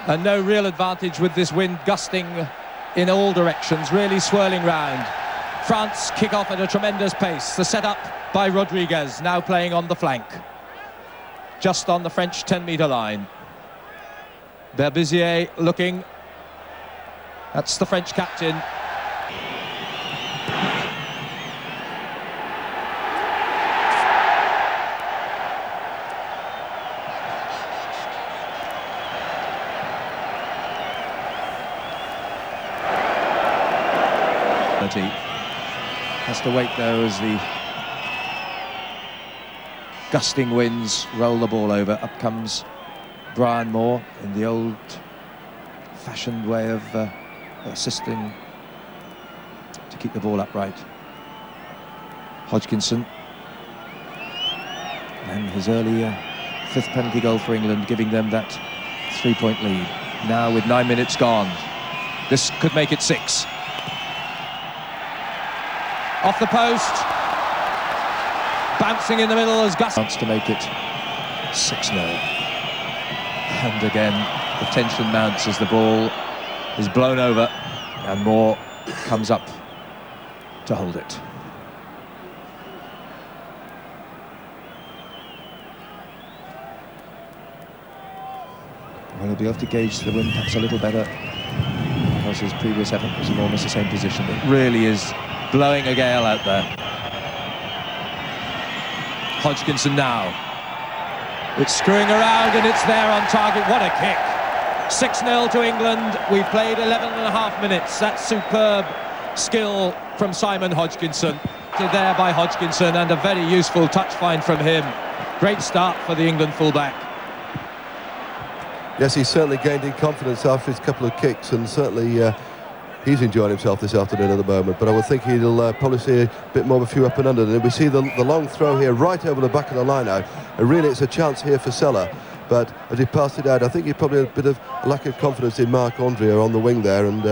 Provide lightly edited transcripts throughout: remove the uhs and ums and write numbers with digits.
And no real advantage with this wind gusting in all directions, really swirling round. France kick off at a tremendous pace. The setup by Rodriguez, now playing on the flank, just on the French 10-metre line. Berbizier looking. That's the French captain. Has to wait though as the gusting winds roll the ball over. Up comes Brian Moore in the old-fashioned way of assisting to keep the ball upright. Hodgkinson, and his early fifth penalty goal for England, giving them that 3-point lead. Now with 9 minutes gone, this could make it 6. Off the post, bouncing in the middle as Guscott wants to make it 6-0. And again, the tension mounts as the ball is blown over and Moore comes up to hold it. Well, he'll be able to gauge the wind perhaps a little better because his previous effort was in almost the same position. It really is blowing a gale out there. Hodgkinson now. It's screwing around and it's there on target. What a kick. 6-0 to England. We've played 11.5 minutes. That's superb skill from Simon Hodgkinson. There by Hodgkinson, and a very useful touch find from him. Great start for the England fullback. Yes, he's certainly gained in confidence after his couple of kicks, and certainly he's enjoying himself this afternoon at the moment, but I would think he'll probably see a bit more of a few up and under. And we see the long throw here right over the back of the line out, and really it's a chance here for Seller, but as he passed it out, I think he probably had a bit of a lack of confidence in Marc-André on the wing there, and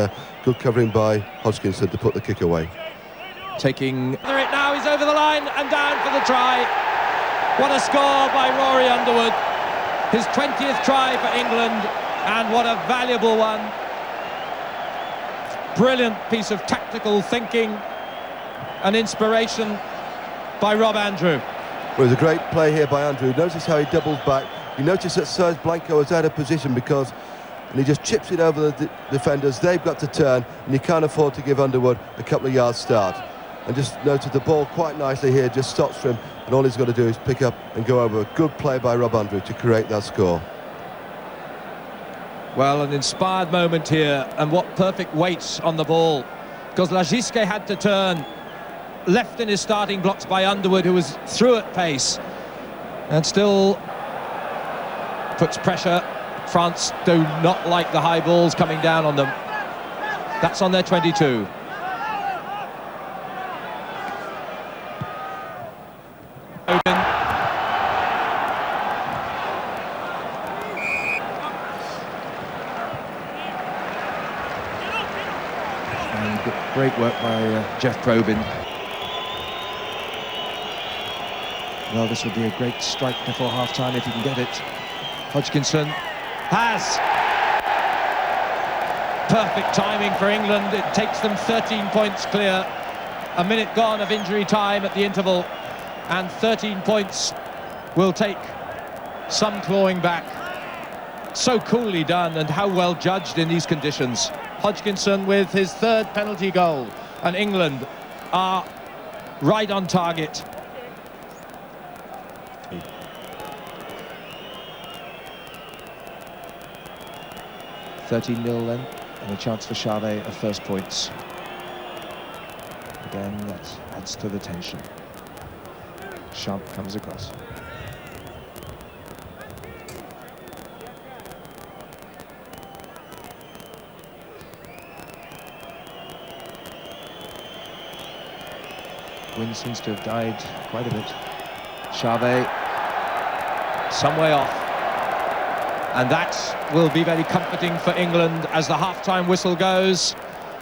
good covering by Hodgkinson to put the kick away. Taking it now, he's over the line and down for the try. What a score by Rory Underwood. His 20th try for England, and what a valuable one. Brilliant piece of tactical thinking and inspiration by Rob Andrew. Well, it was a great play here by Andrew. Notice how he doubles back. You notice that Serge Blanco is out of position and he just chips it over the defenders. They've got to turn, and you can't afford to give Underwood a couple of yards start. And just noted the ball quite nicely here, just stops for him, and all he's got to do is pick up and go over. A good play by Rob Andrew to create that score. Well, an inspired moment here, and what perfect weight on the ball, because Lagisquet had to turn, left in his starting blocks by Underwood, who was through at pace, and still puts pressure. France do not like the high balls coming down on them. That's on their 22. Great work by Jeff Probyn. Well, this would be a great strike before half-time if he can get it. Hodgkinson has. Perfect timing for England. It takes them 13 points clear. A minute gone of injury time at the interval, and 13 points will take some clawing back. So coolly done, and how well judged in these conditions. Hodgkinson with his third penalty goal, and England are right on target. (13-0) then, and a chance for Charvet of first points. Again, that adds to the tension. Champ comes across. Wind seems to have died quite a bit. Charvet, some way off. And that will be very comforting for England as the half-time whistle goes.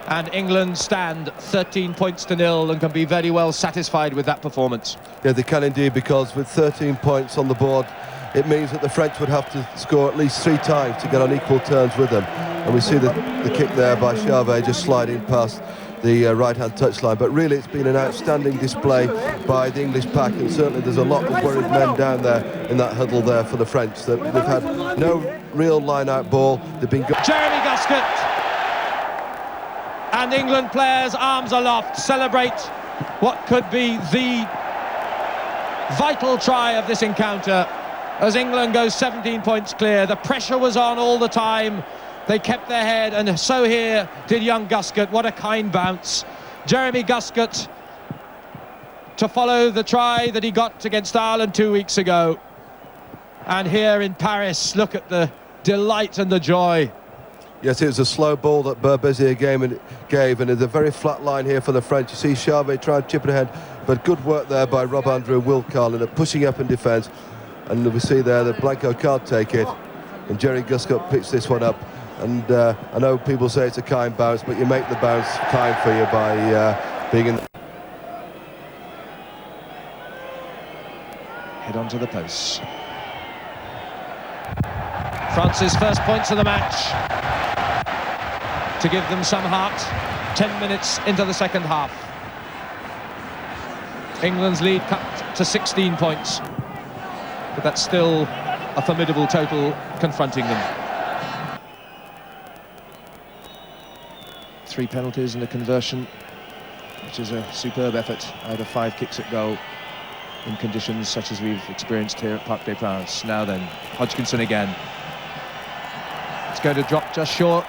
And England stand 13 points to 0 and can be very well satisfied with that performance. Yeah, they can indeed, because with 13 points on the board, it means that the French would have to score at least 3 times to get on equal terms with them. And we see the kick there by Charvet just sliding past the right-hand touchline. But really, it's been an outstanding display by the English pack, and certainly there's a lot of worried men down there in that huddle there for the French. That they've had no real line-out ball. They've been Jeremy Guscott and England players, arms aloft, celebrate what could be the vital try of this encounter as England goes 17 points clear. The pressure was on all the time. They kept their head, and so here did young Guscott. What a kind bounce. Jeremy Guscott to follow the try that he got against Ireland 2 weeks ago. And here in Paris, look at the delight and the joy. Yes, it was a slow ball that Berbizier gave, and it's a very flat line here for the French. You see Charvet try and chip it ahead, but good work there by Rob Andrew and Will Carlin at pushing up in defence. And we see there that Blanco can't take it, and Jerry Guscott picks this one up. And I know people say it's a kind bounce, but you make the bounce kind for you by being in. Head on to the posts. France's first points of the match to give them some heart. 10 minutes into the second half. England's lead cut to 16 points, but that's still a formidable total confronting them. 3 penalties and a conversion, which is a superb effort out of 5 kicks at goal in conditions such as we've experienced here at Parc des Princes. Now then, Hodgkinson again. It's going to drop just short.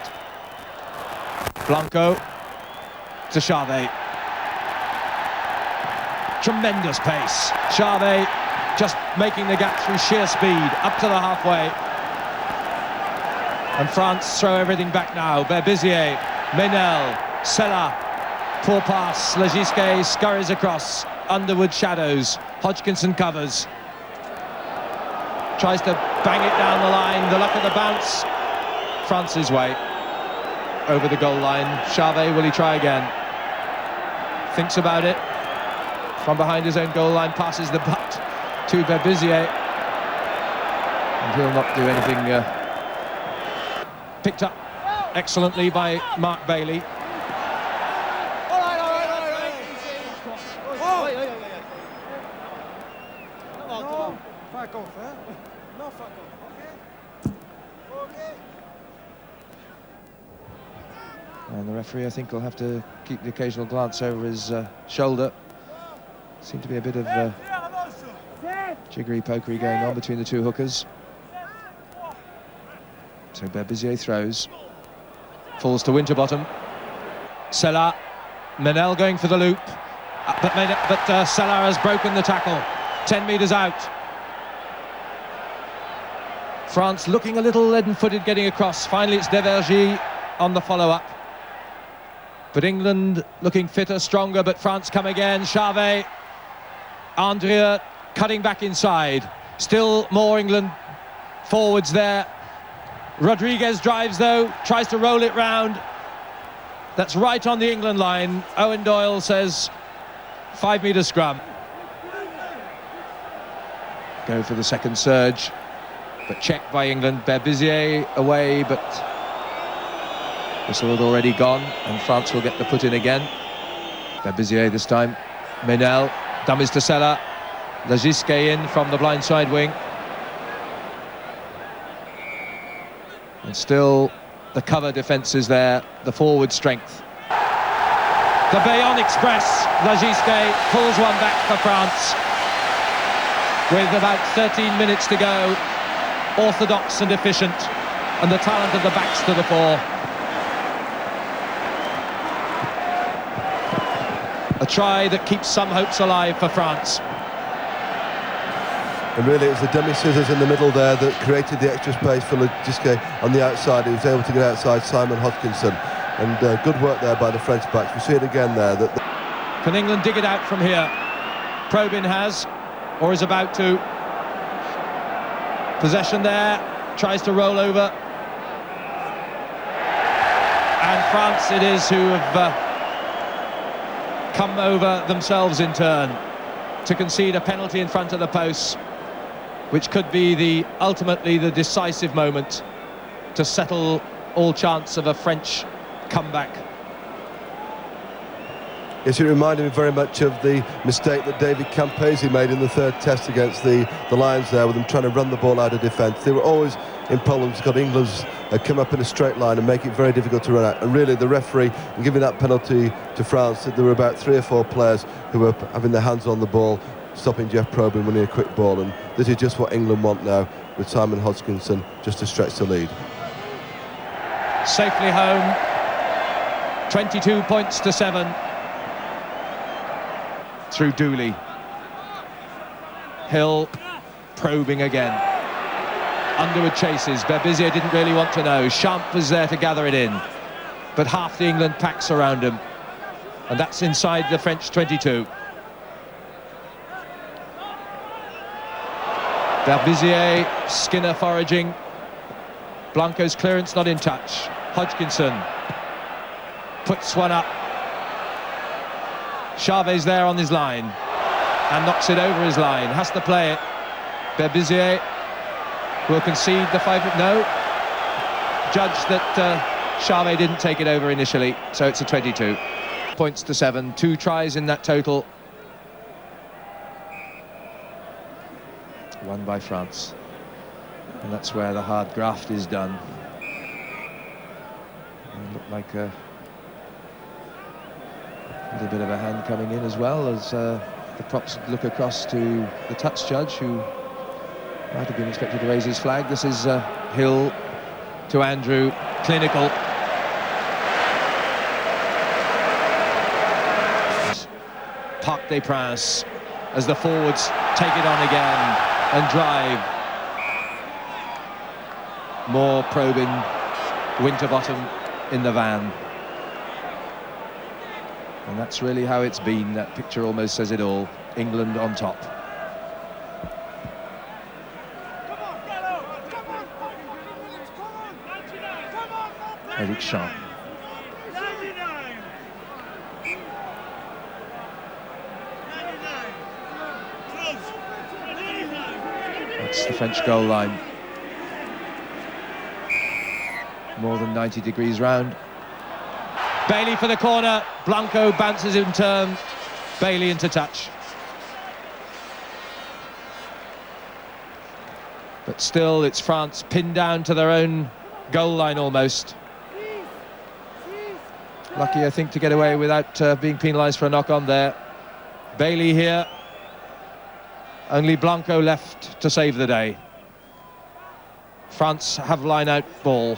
Blanco to Charvet. Tremendous pace. Charvet just making the gap through sheer speed up to the halfway. And France throw everything back now. Berbizier, Menel, Sella, poor pass. Legisquet scurries across. Underwood shadows. Hodgkinson covers. Tries to bang it down the line. The luck of the bounce France's way over the goal line. Charvet, will he try again? Thinks about it. From behind his own goal line, passes the butt to Berbizier. And he'll not do anything. Picked up excellently by Mark Bailey. And the referee, I think, will have to keep the occasional glance over his shoulder. Seemed to be a bit of jiggery-pokery going on between the two hookers. So Berbizier throws. Falls to Winterbottom. Sella. Menel going for the loop. But Sella has broken the tackle. 10 metres out. France looking a little leaden-footed getting across. Finally, it's Devergie on the follow-up. But England looking fitter, stronger, but France come again. Charvet, Andrea cutting back inside. Still more England forwards there. Rodriguez drives though, tries to roll it round. That's right on the England line. Owen Doyle says 5 metre scrum. Go for the second surge, but checked by England. Berbizier away, but whistle had already gone, and France will get the put in again. Berbizier this time. Menel, dummies to Sella. Legisquet in from the blindside wing. And still the cover defence is there, the forward strength. The Bayonne Express. Legisquet pulls one back for France. With about 13 minutes to go. Orthodox and efficient, and the talent of the backs to the fore. A try that keeps some hopes alive for France. And really it's the dummy scissors in the middle there that created the extra space for Legisquet on the outside. He was able to get outside Simon Hodgkinson, and good work there by the French backs. We see it again there. Can England dig it out from here? Probin has, or is about to. Possession there, tries to roll over. And France it is who have come over themselves in turn to concede a penalty in front of the posts. which could be ultimately the decisive moment to settle all chance of a French comeback. Yes, it reminded me very much of the mistake that David Campese made in the third test against the Lions there, with them trying to run the ball out of defence. They were always in problems because England's come up in a straight line and make it very difficult to run out. And really, the referee, in giving that penalty to France, said there were about 3 or 4 players who were having their hands on the ball, stopping Jeff Probyn winning a quick ball. And this is just what England want now, with Simon Hodgkinson just to stretch the lead. Safely home, 22 points to 7. Through Dooley. Hill probing again. Underwood chases. Berbizier didn't really want to know. Champ was there to gather it in. But half the England packs around him. And that's inside the French 22. Berbizier, Skinner foraging. Blanco's clearance not in touch. Hodgkinson puts one up. Charvet's there on his line and knocks it over his line. Has to play it. Berbizier will concede the 5. No. Judge that Charvet didn't take it over initially, so it's a 22. Points to 7. 2 tries in that total. 1 by France. And that's where the hard graft is done. It looked like a little bit of a hand coming in as well, as the props look across to the touch judge, who might have been expected to raise his flag. This is Hill to Andrew, clinical. Parc des Princes as the forwards take it on again and drive. More probing, Winterbottom in the van. And that's really how it's been. That picture almost says it all. England on top. Eric Champ. That's the French goal line. More than 90 degrees round. Bailey for the corner. Blanco bounces in turn. Bailey into touch. But still, it's France pinned down to their own goal line almost. Lucky, I think, to get away without being penalised for a knock-on there. Bailey here. Only Blanco left to save the day. France have line-out ball.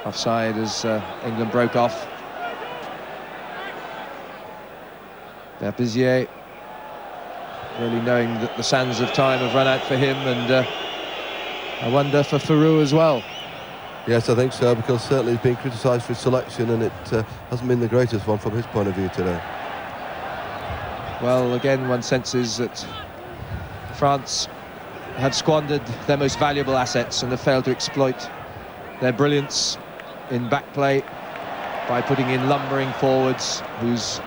Offside as England broke off. Berbizier really knowing that the sands of time have run out for him, and I wonder for Ferrou as well. Yes, I think so, because certainly he's been criticised for his selection, and it hasn't been the greatest one from his point of view today. Well, again, one senses that France have squandered their most valuable assets and have failed to exploit their brilliance in back play by putting in lumbering forwards whose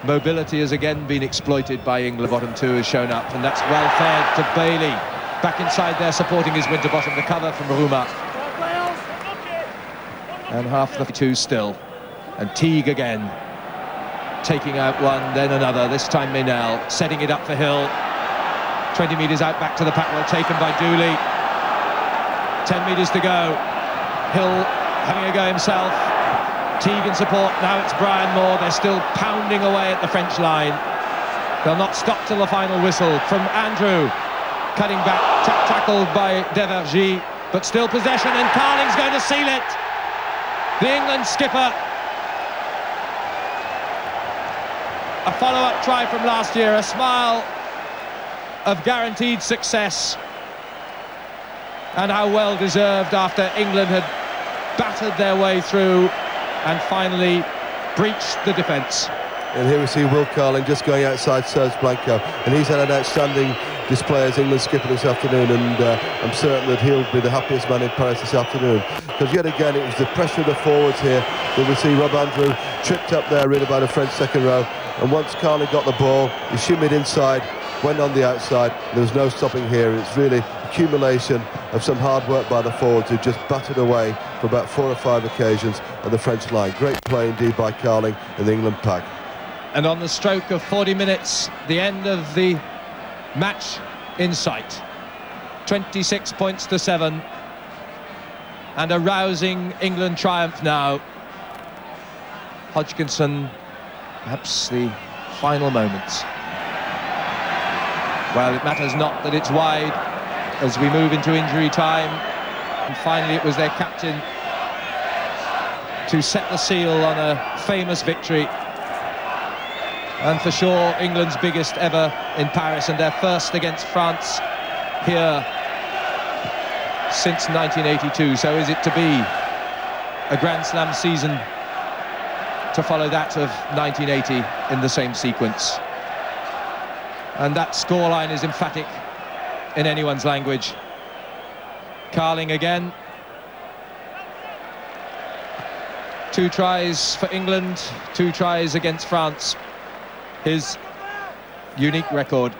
mobility has again been exploited by England. Bottom 2 has shown up, and that's well fed to Bailey. Back inside there, supporting his Winterbottom, the cover from Rouma. And half the 2 still. And Teague again, taking out one, then another, this time Meynell, setting it up for Hill. 20 metres out, back to the pack, well taken by Dooley. 10 metres to go. Hill having a go himself. Teague in support. Now it's Brian Moore. They're still pounding away at the French line. They'll not stop till the final whistle from Andrew. Cutting back, tackled by Devergy, but still possession, and Carling's going to seal it. The England skipper. A follow-up try from last year, a smile of guaranteed success. And how well deserved after England had battered their way through and finally breached the defence. And here we see Will Carling just going outside Serge Blanco, and he's had an outstanding display as England skipper this afternoon, and I'm certain that he'll be the happiest man in Paris this afternoon, because yet again it was the pressure of the forwards here Did we see Rob Andrew tripped up there really by the French second row, and once Carling got the ball, he shimmied inside, went on the outside. There was no stopping here. It's really accumulation of some hard work by the forwards who just battered away for about 4 or 5 occasions at the French line. Great play indeed by Carling in the England pack. And on the stroke of 40 minutes, the end of the match in sight. 26 points to 7. And a rousing England triumph now. Hodgkinson, perhaps the final moments. Well, it matters not that it's wide as we move into injury time. And finally it was their captain to set the seal on a famous victory. And for sure, England's biggest ever in Paris, and their first against France here since 1982. So is it to be a Grand Slam season to follow that of 1980 in the same sequence? And that scoreline is emphatic in anyone's language. Carling again. 2 tries for England, 2 tries against France. His unique record.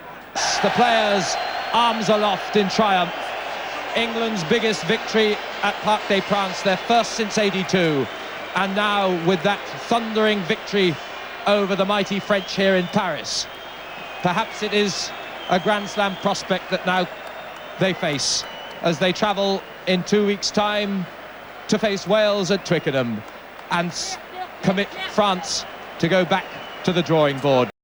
The players, arms aloft in triumph. England's biggest victory at Parc des Princes, their first since '82. And now with that thundering victory over the mighty French here in Paris. Perhaps it is a Grand Slam prospect that now they face as they travel in 2 weeks' time to face Wales at Twickenham and commit France to go back to the drawing board.